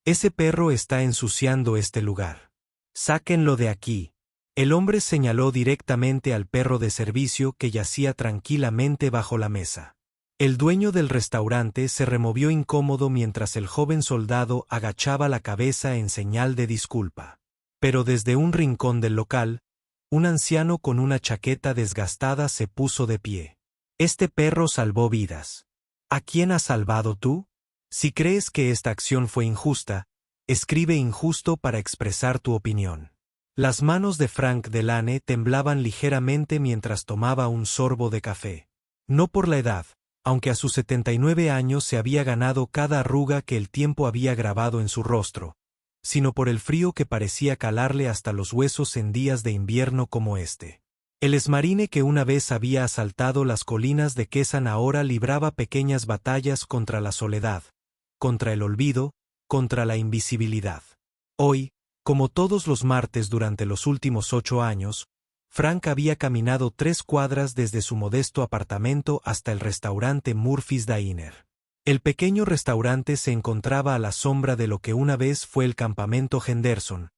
Ese perro está ensuciando este lugar. Sáquenlo de aquí. El hombre señaló directamente al perro de servicio que yacía tranquilamente bajo la mesa. El dueño del restaurante se removió incómodo mientras el joven soldado agachaba la cabeza en señal de disculpa. Pero desde un rincón del local, un anciano con una chaqueta desgastada se puso de pie. Este perro salvó vidas. ¿A quién has salvado tú? Si crees que esta acción fue injusta, escribe injusto para expresar tu opinión. Las manos de Frank Delane temblaban ligeramente mientras tomaba un sorbo de café. No por la edad, aunque a sus 79 años se había ganado cada arruga que el tiempo había grabado en su rostro, sino por el frío que parecía calarle hasta los huesos en días de invierno como este. El esmarine que una vez había asaltado las colinas de Quesan ahora libraba pequeñas batallas contra la soledad, contra el olvido, contra la invisibilidad. Hoy, como todos los martes durante los últimos 8 años, Frank había caminado 3 cuadras desde su modesto apartamento hasta el restaurante Murphy's Diner. El pequeño restaurante se encontraba a la sombra de lo que una vez fue el campamento Henderson,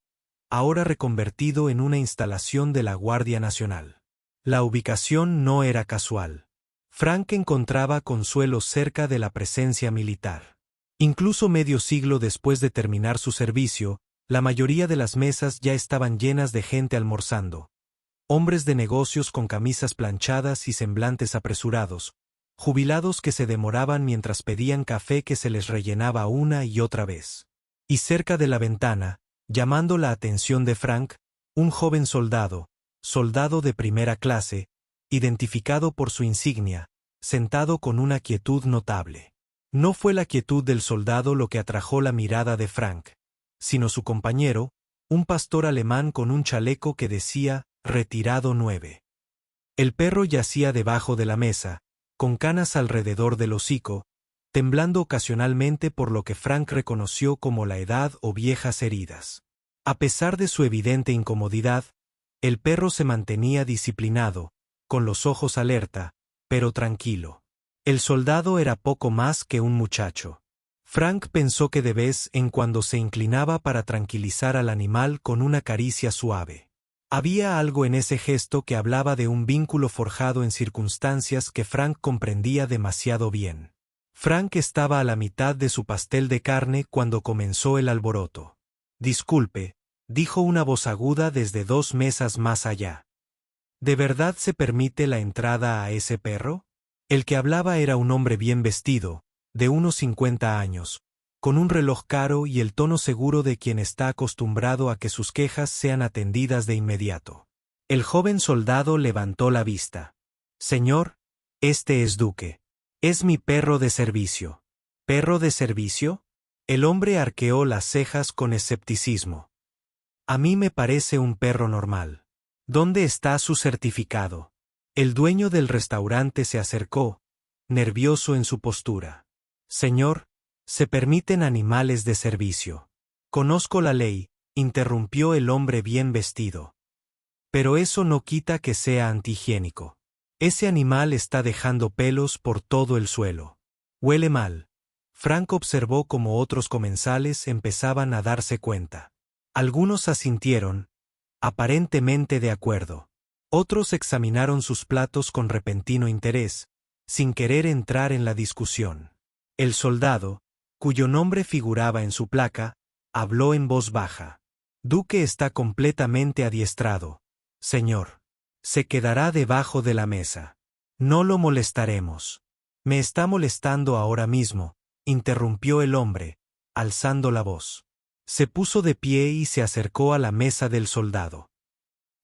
ahora reconvertido en una instalación de la Guardia Nacional. La ubicación no era casual. Frank encontraba consuelo cerca de la presencia militar. Incluso medio siglo después de terminar su servicio, la mayoría de las mesas ya estaban llenas de gente almorzando. Hombres de negocios con camisas planchadas y semblantes apresurados, jubilados que se demoraban mientras pedían café que se les rellenaba una y otra vez. Y cerca de la ventana, llamando la atención de Frank, un joven soldado de primera clase, identificado por su insignia, sentado con una quietud notable. No fue la quietud del soldado lo que atrajo la mirada de Frank, sino su compañero, un pastor alemán con un chaleco que decía «Retirado 9». El perro yacía debajo de la mesa, con canas alrededor del hocico, temblando ocasionalmente por lo que Frank reconoció como la edad o viejas heridas. A pesar de su evidente incomodidad, el perro se mantenía disciplinado, con los ojos alerta, pero tranquilo. El soldado era poco más que un muchacho. Frank pensó que de vez en cuando se inclinaba para tranquilizar al animal con una caricia suave. Había algo en ese gesto que hablaba de un vínculo forjado en circunstancias que Frank comprendía demasiado bien. Frank estaba a la mitad de su pastel de carne cuando comenzó el alboroto. «Disculpe», dijo una voz aguda desde 2 mesas más allá. ¿De verdad se permite la entrada a ese perro? El que hablaba era un hombre bien vestido, de unos 50 años, con un reloj caro y el tono seguro de quien está acostumbrado a que sus quejas sean atendidas de inmediato. El joven soldado levantó la vista. «Señor, este es Duque. Es mi perro de servicio». «¿Perro de servicio?» El hombre arqueó las cejas con escepticismo. «A mí me parece un perro normal. ¿Dónde está su certificado?» El dueño del restaurante se acercó, nervioso en su postura. «Señor, se permiten animales de servicio». «Conozco la ley», interrumpió el hombre bien vestido. «Pero eso no quita que sea antihigiénico. Ese animal está dejando pelos por todo el suelo. Huele mal». Frank observó cómo otros comensales empezaban a darse cuenta. Algunos asintieron, aparentemente de acuerdo. Otros examinaron sus platos con repentino interés, sin querer entrar en la discusión. El soldado, cuyo nombre figuraba en su placa, habló en voz baja. «Duque está completamente adiestrado, señor. Se quedará debajo de la mesa. No lo molestaremos». «Me está molestando ahora mismo», interrumpió el hombre, alzando la voz. Se puso de pie y se acercó a la mesa del soldado.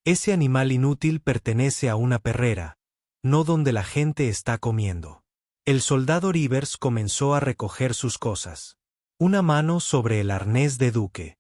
«Ese animal inútil pertenece a una perrera, no donde la gente está comiendo». El soldado Rivers comenzó a recoger sus cosas. Una mano sobre el arnés de Duque.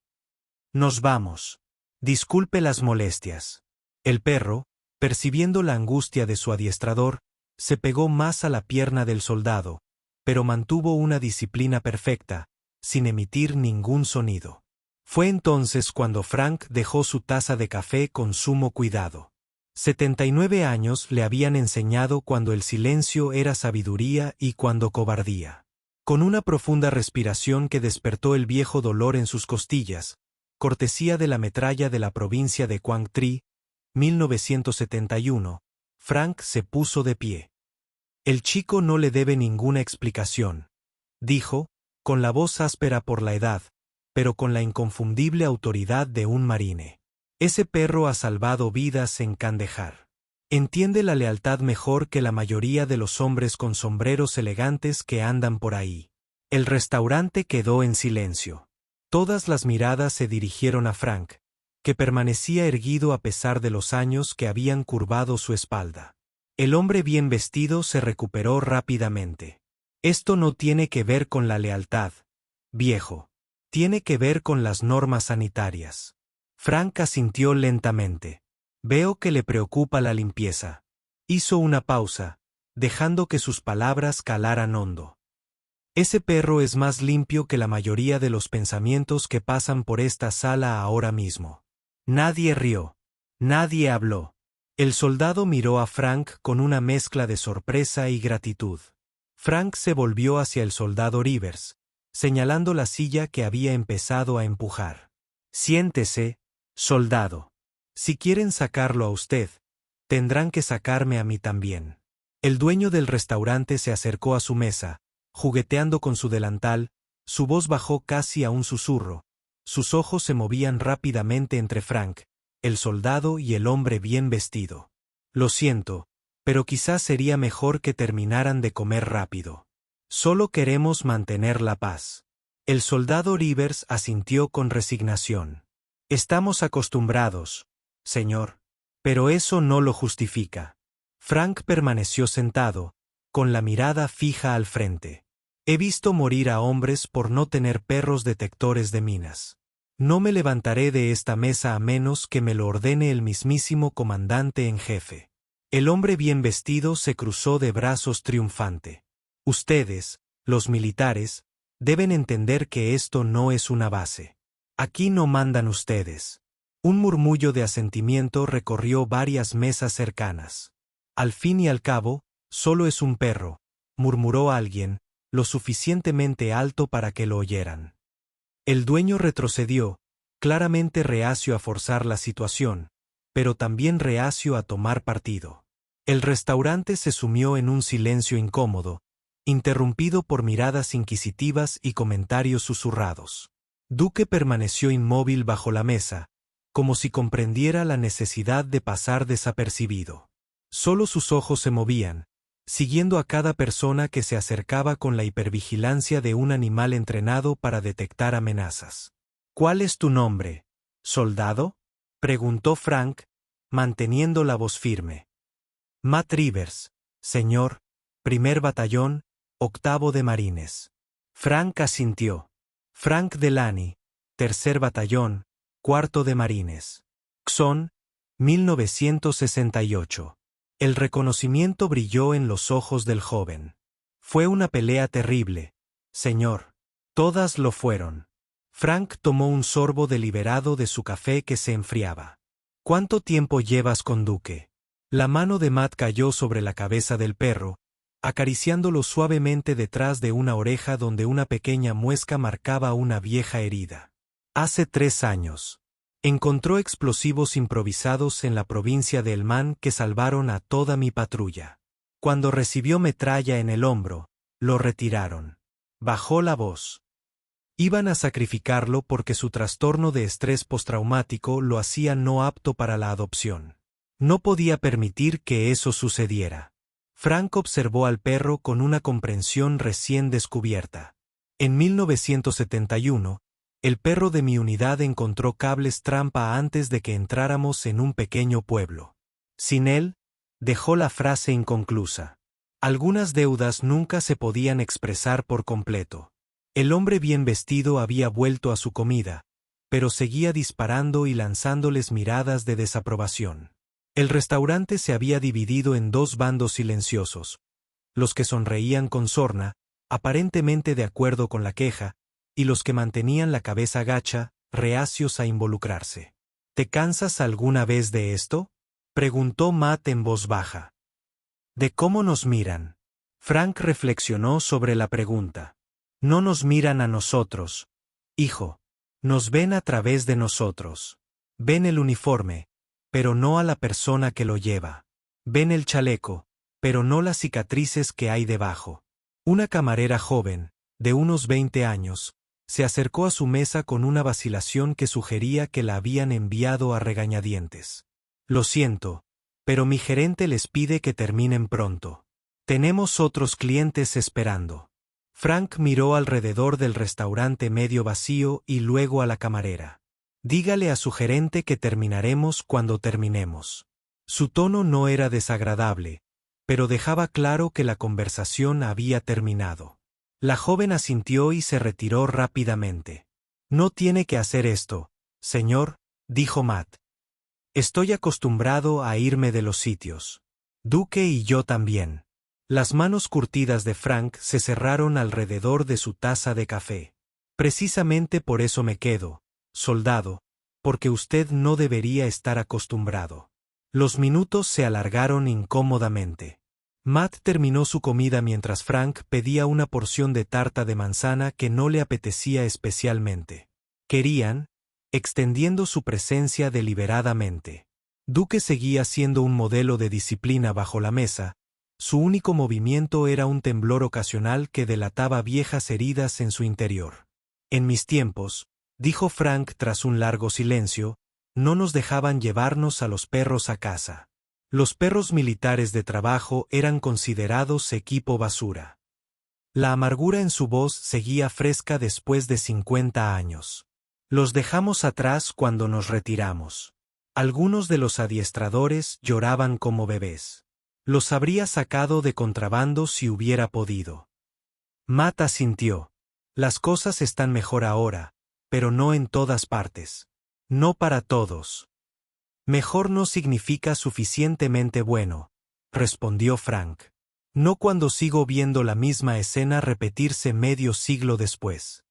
«Nos vamos. Disculpe las molestias». El perro, percibiendo la angustia de su adiestrador, se pegó más a la pierna del soldado, pero mantuvo una disciplina perfecta, sin emitir ningún sonido. Fue entonces cuando Frank dejó su taza de café con sumo cuidado. 79 años le habían enseñado cuando el silencio era sabiduría y cuando cobardía. Con una profunda respiración que despertó el viejo dolor en sus costillas, cortesía de la metralla de la provincia de Quang Tri, 1971, Frank se puso de pie. El chico no le debe ninguna explicación, dijo, con la voz áspera por la edad, pero con la inconfundible autoridad de un marine. Ese perro ha salvado vidas en Kandahar. Entiende la lealtad mejor que la mayoría de los hombres con sombreros elegantes que andan por ahí. El restaurante quedó en silencio. Todas las miradas se dirigieron a Frank, que permanecía erguido a pesar de los años que habían curvado su espalda. El hombre bien vestido se recuperó rápidamente. Esto no tiene que ver con la lealtad, viejo. Tiene que ver con las normas sanitarias. Frank asintió lentamente. Veo que le preocupa la limpieza. Hizo una pausa, dejando que sus palabras calaran hondo. Ese perro es más limpio que la mayoría de los pensamientos que pasan por esta sala ahora mismo. Nadie rió. Nadie habló. El soldado miró a Frank con una mezcla de sorpresa y gratitud. Frank se volvió hacia el soldado Rivers, señalando la silla que había empezado a empujar. Siéntese, soldado. Si quieren sacarlo a usted, tendrán que sacarme a mí también. El dueño del restaurante se acercó a su mesa, jugueteando con su delantal, su voz bajó casi a un susurro, sus ojos se movían rápidamente entre Frank, el soldado y el hombre bien vestido. Lo siento, pero quizás sería mejor que terminaran de comer rápido. Solo queremos mantener la paz. El soldado Rivers asintió con resignación. Estamos acostumbrados, señor. Pero eso no lo justifica. Frank permaneció sentado, con la mirada fija al frente. He visto morir a hombres por no tener perros detectores de minas. No me levantaré de esta mesa a menos que me lo ordene el mismísimo comandante en jefe. El hombre bien vestido se cruzó de brazos triunfante. Ustedes, los militares, deben entender que esto no es una base. Aquí no mandan ustedes. Un murmullo de asentimiento recorrió varias mesas cercanas. Al fin y al cabo, solo es un perro, murmuró alguien, lo suficientemente alto para que lo oyeran. El dueño retrocedió, claramente reacio a forzar la situación, pero también reacio a tomar partido. El restaurante se sumió en un silencio incómodo, interrumpido por miradas inquisitivas y comentarios susurrados. Duque permaneció inmóvil bajo la mesa, como si comprendiera la necesidad de pasar desapercibido. Solo sus ojos se movían, siguiendo a cada persona que se acercaba con la hipervigilancia de un animal entrenado para detectar amenazas. ¿Cuál es tu nombre, soldado?, preguntó Frank, manteniendo la voz firme. Matt Rivers, señor, 1er Batallón, 8º de Marines. Frank asintió. Frank Delaney, 3er Batallón, 4º de Marines. Xon, 1968. El reconocimiento brilló en los ojos del joven. Fue una pelea terrible, señor. Todas lo fueron. Frank tomó un sorbo deliberado de su café que se enfriaba. ¿Cuánto tiempo llevas con Duque? La mano de Matt cayó sobre la cabeza del perro, acariciándolo suavemente detrás de una oreja donde una pequeña muesca marcaba una vieja herida. Hace 3 años. Encontró explosivos improvisados en la provincia de Helmand que salvaron a toda mi patrulla. Cuando recibió metralla en el hombro, lo retiraron. Bajó la voz. Iban a sacrificarlo porque su trastorno de estrés postraumático lo hacía no apto para la adopción. No podía permitir que eso sucediera. Frank observó al perro con una comprensión recién descubierta. En 1971, el perro de mi unidad encontró cables trampa antes de que entráramos en un pequeño pueblo. Sin él, dejó la frase inconclusa. Algunas deudas nunca se podían expresar por completo. El hombre bien vestido había vuelto a su comida, pero seguía disparando y lanzándoles miradas de desaprobación. El restaurante se había dividido en 2 bandos silenciosos, los que sonreían con sorna, aparentemente de acuerdo con la queja, y los que mantenían la cabeza gacha, reacios a involucrarse. ¿Te cansas alguna vez de esto?, preguntó Matt en voz baja. ¿De cómo nos miran? Frank reflexionó sobre la pregunta. No nos miran a nosotros, hijo. Nos ven a través de nosotros. Ven el uniforme, pero no a la persona que lo lleva. Ven el chaleco, pero no las cicatrices que hay debajo. Una camarera joven, de unos 20 años, se acercó a su mesa con una vacilación que sugería que la habían enviado a regañadientes. Lo siento, pero mi gerente les pide que terminen pronto. Tenemos otros clientes esperando. Frank miró alrededor del restaurante medio vacío y luego a la camarera. Dígale a su gerente que terminaremos cuando terminemos. Su tono no era desagradable, pero dejaba claro que la conversación había terminado. La joven asintió y se retiró rápidamente. No tiene que hacer esto, señor, dijo Matt. Estoy acostumbrado a irme de los sitios. Duque y yo también. Las manos curtidas de Frank se cerraron alrededor de su taza de café. Precisamente por eso me quedo, soldado, porque usted no debería estar acostumbrado. Los minutos se alargaron incómodamente. Matt terminó su comida mientras Frank pedía una porción de tarta de manzana que no le apetecía especialmente. Querían, extendiendo su presencia deliberadamente. Duque seguía siendo un modelo de disciplina bajo la mesa. Su único movimiento era un temblor ocasional que delataba viejas heridas en su interior. En mis tiempos, dijo Frank tras un largo silencio, no nos dejaban llevarnos a los perros a casa. Los perros militares de trabajo eran considerados equipo basura. La amargura en su voz seguía fresca después de 50 años. Los dejamos atrás cuando nos retiramos. Algunos de los adiestradores lloraban como bebés. Los habría sacado de contrabando si hubiera podido. Matt asintió. Las cosas están mejor ahora, pero no en todas partes. No para todos. Mejor no significa suficientemente bueno, respondió Frank. No cuando sigo viendo la misma escena repetirse medio siglo después.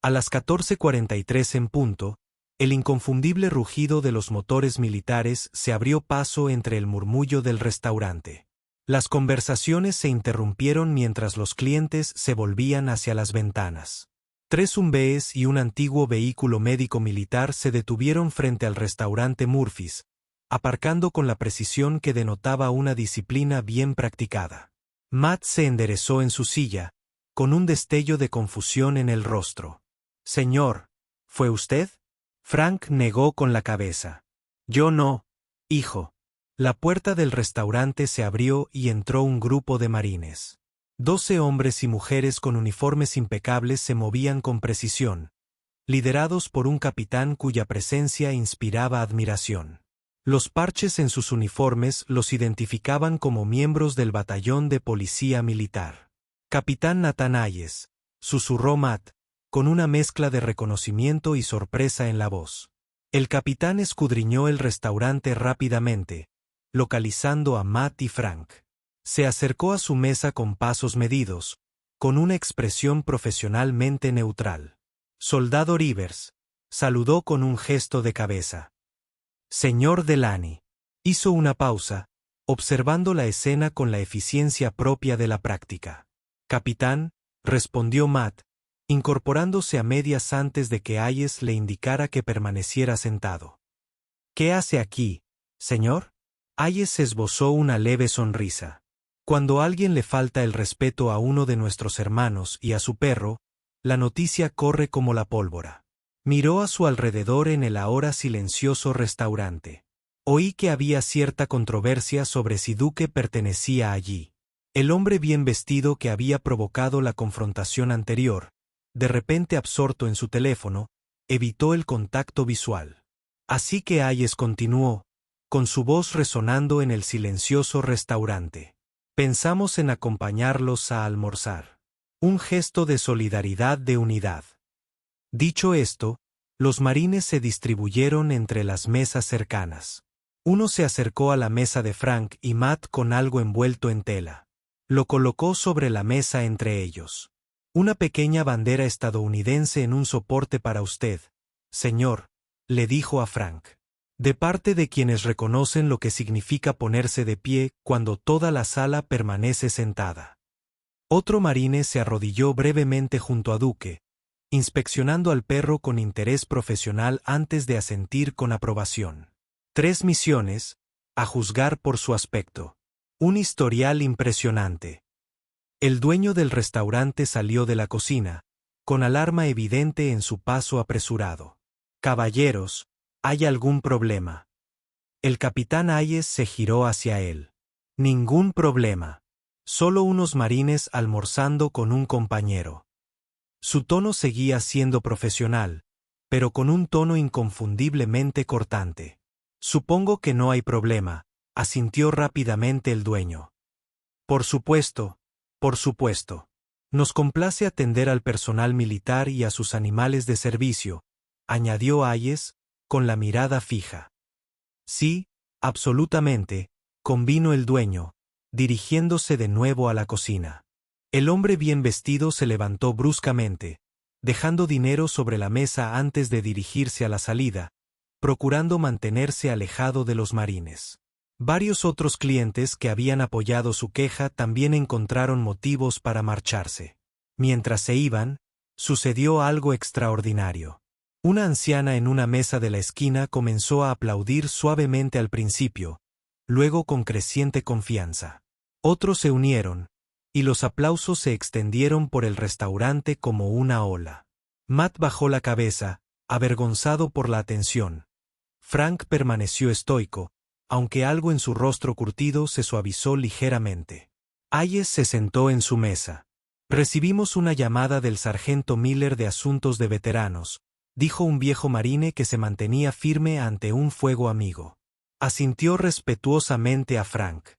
A las 14:43 en punto, el inconfundible rugido de los motores militares se abrió paso entre el murmullo del restaurante. Las conversaciones se interrumpieron mientras los clientes se volvían hacia las ventanas. 3 Humvees y un antiguo vehículo médico militar se detuvieron frente al restaurante Murphy's, aparcando con la precisión que denotaba una disciplina bien practicada. Matt se enderezó en su silla, con un destello de confusión en el rostro. Señor, ¿fue usted? Frank negó con la cabeza. Yo no, hijo. La puerta del restaurante se abrió y entró un grupo de marines. 12 hombres y mujeres con uniformes impecables se movían con precisión, liderados por un capitán cuya presencia inspiraba admiración. Los parches en sus uniformes los identificaban como miembros del batallón de policía militar. Capitán Nathan Hayes, susurró Matt, con una mezcla de reconocimiento y sorpresa en la voz. El capitán escudriñó el restaurante rápidamente, localizando a Matt y Frank. Se acercó a su mesa con pasos medidos, con una expresión profesionalmente neutral. Soldado Rivers, saludó con un gesto de cabeza. Señor Delaney. Hizo una pausa, observando la escena con la eficiencia propia de la práctica. Capitán, respondió Matt, incorporándose a medias antes de que Hayes le indicara que permaneciera sentado. ¿Qué hace aquí, señor? Hayes esbozó una leve sonrisa. Cuando a alguien le falta el respeto a uno de nuestros hermanos y a su perro, la noticia corre como la pólvora. Miró a su alrededor en el ahora silencioso restaurante. Oí que había cierta controversia sobre si Duque pertenecía allí. El hombre bien vestido que había provocado la confrontación anterior, de repente absorto en su teléfono, evitó el contacto visual. Así que Hayes continuó, con su voz resonando en el silencioso restaurante. Pensamos en acompañarlos a almorzar. Un gesto de solidaridad de unidad. Dicho esto, los marines se distribuyeron entre las mesas cercanas. Uno se acercó a la mesa de Frank y Matt con algo envuelto en tela. Lo colocó sobre la mesa entre ellos. Una pequeña bandera estadounidense en un soporte para usted, señor, le dijo a Frank. De parte de quienes reconocen lo que significa ponerse de pie cuando toda la sala permanece sentada. Otro marine se arrodilló brevemente junto a Duque, inspeccionando al perro con interés profesional antes de asentir con aprobación. 3 misiones, a juzgar por su aspecto. Un historial impresionante. El dueño del restaurante salió de la cocina, con alarma evidente en su paso apresurado. Caballeros, ¿hay algún problema? El capitán Hayes se giró hacia él. Ningún problema. Solo unos marines almorzando con un compañero. Su tono seguía siendo profesional, pero con un tono inconfundiblemente cortante. Supongo que no hay problema, asintió rápidamente el dueño. Por supuesto, por supuesto. Nos complace atender al personal militar y a sus animales de servicio, añadió Hayes, con la mirada fija. Sí, absolutamente, convino el dueño, dirigiéndose de nuevo a la cocina. El hombre bien vestido se levantó bruscamente, dejando dinero sobre la mesa antes de dirigirse a la salida, procurando mantenerse alejado de los marines. Varios otros clientes que habían apoyado su queja también encontraron motivos para marcharse. Mientras se iban, sucedió algo extraordinario. Una anciana en una mesa de la esquina comenzó a aplaudir suavemente al principio, luego con creciente confianza. Otros se unieron, y los aplausos se extendieron por el restaurante como una ola. Matt bajó la cabeza, avergonzado por la atención. Frank permaneció estoico, aunque algo en su rostro curtido se suavizó ligeramente. Hayes se sentó en su mesa. Recibimos una llamada del sargento Miller de Asuntos de Veteranos, dijo un viejo marine que se mantenía firme ante un fuego amigo. Asintió respetuosamente a Frank.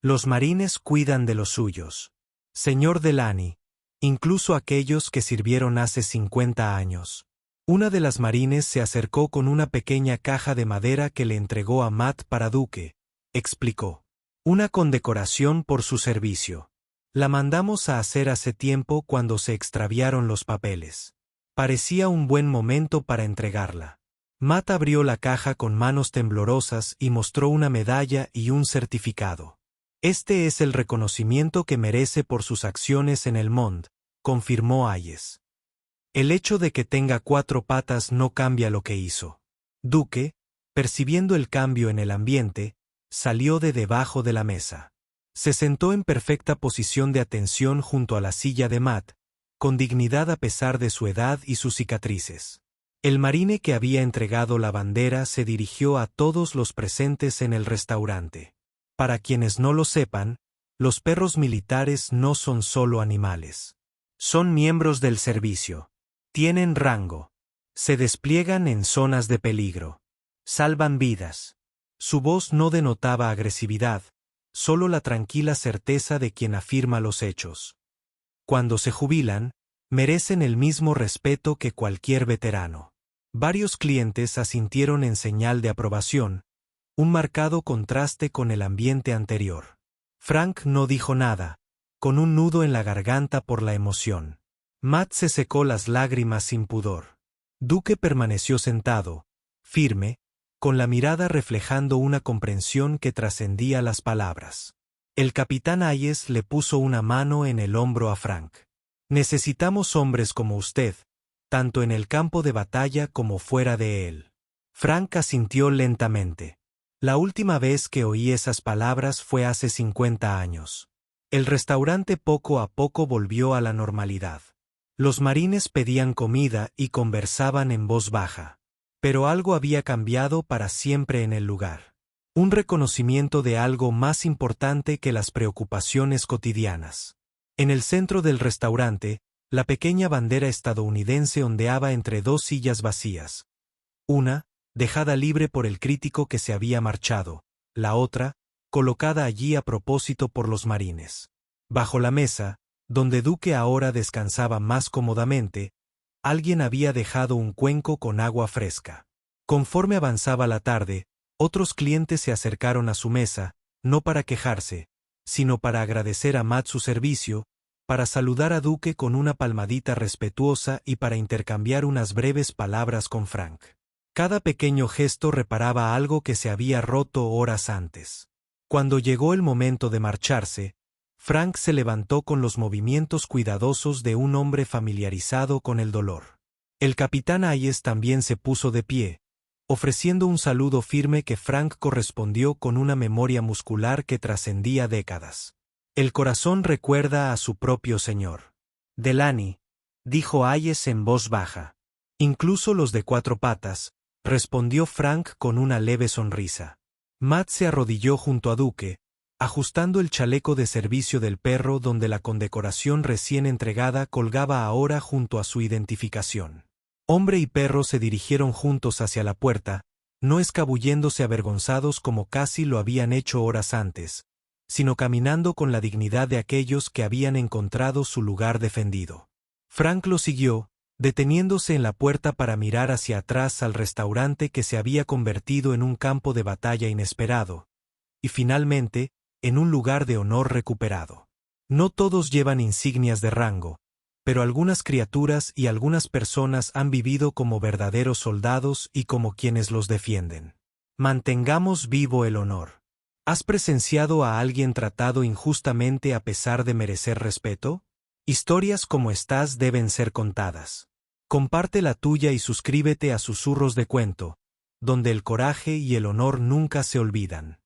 Los marines cuidan de los suyos. Señor Delaney, incluso aquellos que sirvieron hace 50 años. Una de las marines se acercó con una pequeña caja de madera que le entregó a Matt para Duque, explicó. Una condecoración por su servicio. La mandamos a hacer hace tiempo cuando se extraviaron los papeles. Parecía un buen momento para entregarla. Matt abrió la caja con manos temblorosas y mostró una medalla y un certificado. Este es el reconocimiento que merece por sus acciones en el Mont, confirmó Hayes. El hecho de que tenga 4 patas no cambia lo que hizo. Duque, percibiendo el cambio en el ambiente, salió de debajo de la mesa. Se sentó en perfecta posición de atención junto a la silla de Matt, con dignidad a pesar de su edad y sus cicatrices. El marine que había entregado la bandera se dirigió a todos los presentes en el restaurante. Para quienes no lo sepan, los perros militares no son solo animales. Son miembros del servicio. Tienen rango. Se despliegan en zonas de peligro. Salvan vidas. Su voz no denotaba agresividad, solo la tranquila certeza de quien afirma los hechos. Cuando se jubilan, merecen el mismo respeto que cualquier veterano. Varios clientes asintieron en señal de aprobación, un marcado contraste con el ambiente anterior. Frank no dijo nada, con un nudo en la garganta por la emoción. Matt se secó las lágrimas sin pudor. Duque permaneció sentado, firme, con la mirada reflejando una comprensión que trascendía las palabras. El capitán Hayes le puso una mano en el hombro a Frank. Necesitamos hombres como usted, tanto en el campo de batalla como fuera de él. Frank asintió lentamente. La última vez que oí esas palabras fue hace 50 años. El restaurante poco a poco volvió a la normalidad. Los marines pedían comida y conversaban en voz baja. Pero algo había cambiado para siempre en el lugar. Un reconocimiento de algo más importante que las preocupaciones cotidianas. En el centro del restaurante, la pequeña bandera estadounidense ondeaba entre 2 sillas vacías. Una, dejada libre por el crítico que se había marchado, la otra, colocada allí a propósito por los marines. Bajo la mesa, donde Duque ahora descansaba más cómodamente, alguien había dejado un cuenco con agua fresca. Conforme avanzaba la tarde, otros clientes se acercaron a su mesa, no para quejarse, sino para agradecer a Matt su servicio, para saludar a Duque con una palmadita respetuosa y para intercambiar unas breves palabras con Frank. Cada pequeño gesto reparaba algo que se había roto horas antes. Cuando llegó el momento de marcharse, Frank se levantó con los movimientos cuidadosos de un hombre familiarizado con el dolor. El capitán Hayes también se puso de pie, ofreciendo un saludo firme que Frank correspondió con una memoria muscular que trascendía décadas. El corazón recuerda a su propio señor. Delaney, dijo Hayes en voz baja. Incluso los de cuatro patas, respondió Frank con una leve sonrisa. Matt se arrodilló junto a Duque, ajustando el chaleco de servicio del perro donde la condecoración recién entregada colgaba ahora junto a su identificación. Hombre y perro se dirigieron juntos hacia la puerta, no escabulléndose avergonzados como casi lo habían hecho horas antes, sino caminando con la dignidad de aquellos que habían encontrado su lugar defendido. Frank lo siguió, deteniéndose en la puerta para mirar hacia atrás al restaurante que se había convertido en un campo de batalla inesperado, y finalmente, en un lugar de honor recuperado. No todos llevan insignias de rango, pero algunas criaturas y algunas personas han vivido como verdaderos soldados y como quienes los defienden. Mantengamos vivo el honor. ¿Has presenciado a alguien tratado injustamente a pesar de merecer respeto? Historias como estas deben ser contadas. Comparte la tuya y suscríbete a Susurros de Cuento, donde el coraje y el honor nunca se olvidan.